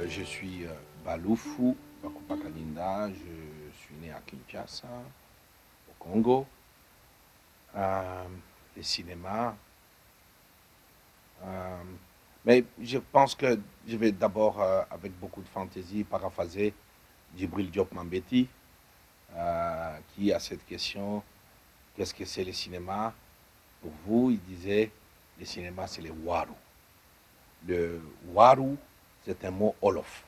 Je suis Baloufou Bakupa Kalinda, je suis né à Kinshasa, au Congo. Le cinéma. Mais je pense que je vais d'abord, avec beaucoup de fantaisie, paraphraser Djibril Diop Mambéty, qui a cette question, qu'est-ce que c'est le cinéma? Pour vous, il disait, le cinéma c'est le waru. Le waru, c'est un mot Wolof,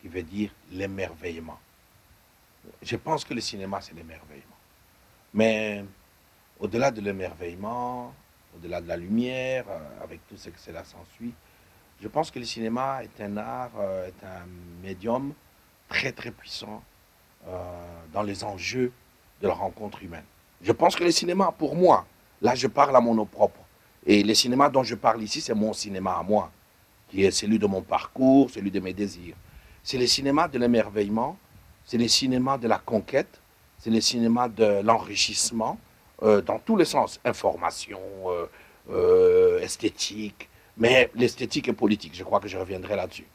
qui veut dire l'émerveillement. Je pense que le cinéma c'est l'émerveillement. Mais au-delà de l'émerveillement, au-delà de la lumière, avec tout ce que cela s'ensuit, je pense que le cinéma est un art, est un médium très très puissant dans les enjeux de la rencontre humaine. Je pense que le cinéma, pour moi, là je parle à mon nom propre, et le cinéma dont je parle ici, c'est mon cinéma à moi, qui est celui de mon parcours, celui de mes désirs. C'est le cinéma de l'émerveillement, c'est le cinéma de la conquête, c'est le cinéma de l'enrichissement, dans tous les sens, information, esthétique, mais l'esthétique et politique, je crois que je reviendrai là-dessus.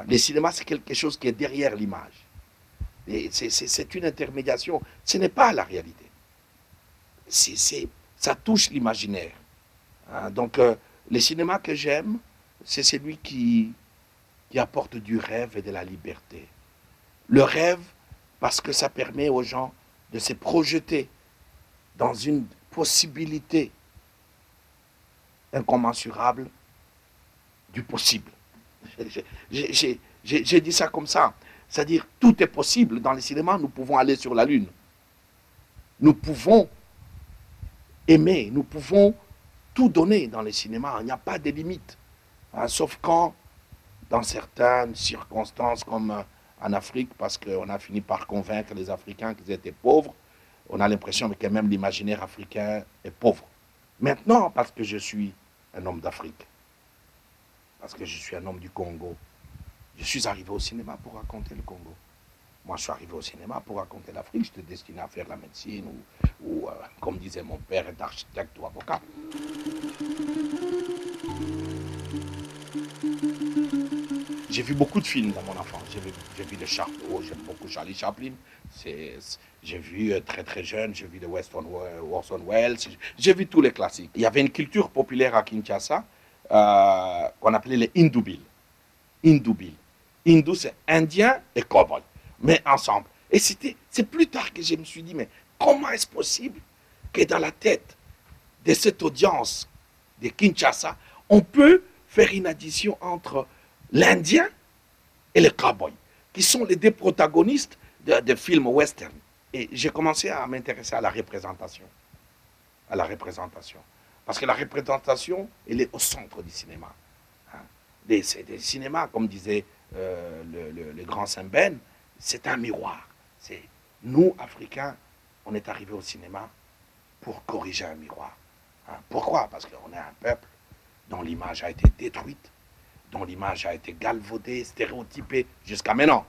Le cinéma, c'est quelque chose qui est derrière l'image. C'est une intermédiation, ce n'est pas la réalité. Ça touche l'imaginaire. Donc, le cinéma que j'aime, c'est celui qui apporte du rêve et de la liberté. Le rêve, parce que ça permet aux gens de se projeter dans une possibilité incommensurable du possible. J'ai dit ça comme ça. C'est-à-dire, tout est possible. Dans le cinéma, nous pouvons aller sur la Lune. Nous pouvons aimer, nous pouvons tout donner dans le cinéma. Il n'y a pas de limite. Sauf quand, dans certaines circonstances, comme en Afrique, parce qu'on a fini par convaincre les Africains qu'ils étaient pauvres, on a l'impression que même l'imaginaire africain est pauvre. Maintenant, parce que je suis un homme d'Afrique, parce que je suis un homme du Congo, je suis arrivé au cinéma pour raconter le Congo. Moi, je suis arrivé au cinéma pour raconter l'Afrique. J'étais destiné à faire la médecine ou comme disait mon père, être architecte ou avocat. J'ai vu beaucoup de films dans mon enfance. J'ai vu de Charlot, j'aime beaucoup Charlie Chaplin. J'ai vu très très jeune, j'ai vu de Orson Welles. J'ai vu tous les classiques. Il y avait une culture populaire à Kinshasa qu'on appelait les Indoubil. Indoubil. Hindou, c'est indien et cowboy, mais ensemble. Et c'est plus tard que je me suis dit, mais comment est-ce possible que dans la tête de cette audience de Kinshasa, on peut faire une addition entre l'Indien et le cowboy, qui sont les deux protagonistes de films western. Et j'ai commencé à m'intéresser à la représentation. À la représentation. Parce que la représentation, elle est au centre du cinéma. Des cinémas, comme disait le grand Saint-Ben, c'est un miroir. Nous, Africains, on est arrivés au cinéma pour corriger un miroir. Pourquoi? Parce qu'on est un peuple dont l'image a été détruite, dont l'image a été galvaudée, stéréotypée jusqu'à maintenant.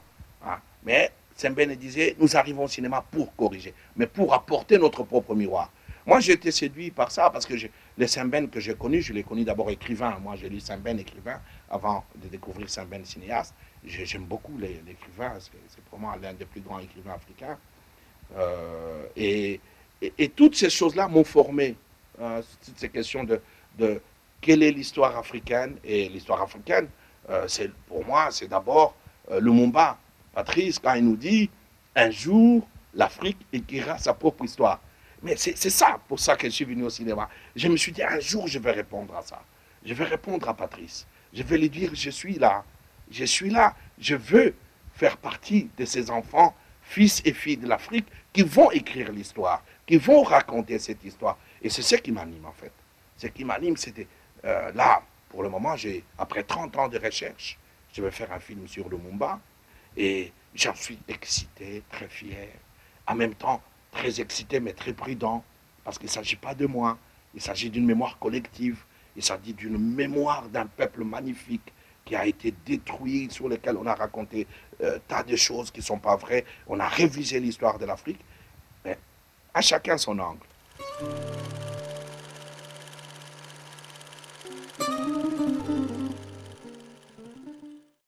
Mais Saint-Ben disait, nous arrivons au cinéma pour corriger, mais pour apporter notre propre miroir. Moi, j'ai été séduit par ça, parce que les Saint-Ben que j'ai connus, je l'ai connu d'abord écrivain. Moi, j'ai lu Saint-Ben écrivain avant de découvrir Saint-Ben cinéaste. J'aime beaucoup l'écrivain, c'est pour moi l'un des plus grands écrivains africains. Et toutes ces choses-là m'ont formé. Toutes ces questions de quelle est l'histoire africaine. Et l'histoire africaine, pour moi, c'est d'abord Lumumba. Patrice, quand il nous dit, un jour, l'Afrique écrira sa propre histoire. Mais c'est ça, pour ça que je suis venu au cinéma. Je me suis dit, un jour, je vais répondre à ça. Je vais répondre à Patrice. Je vais lui dire, je suis là. Je suis là. Je veux faire partie de ces enfants, fils et filles de l'Afrique, qui vont écrire l'histoire, qui vont raconter cette histoire. Et c'est ce qui m'anime, en fait. Ce qui m'anime, c'était là, pour le moment, après 30 ans de recherche, je vais faire un film sur Lumumba. Et j'en suis excité, très fier. En même temps, très excité, mais très prudent, parce qu'il ne s'agit pas de moi, il s'agit d'une mémoire collective, il s'agit d'une mémoire d'un peuple magnifique qui a été détruit, sur lequel on a raconté tas de choses qui ne sont pas vraies, on a révisé l'histoire de l'Afrique, mais à chacun son angle.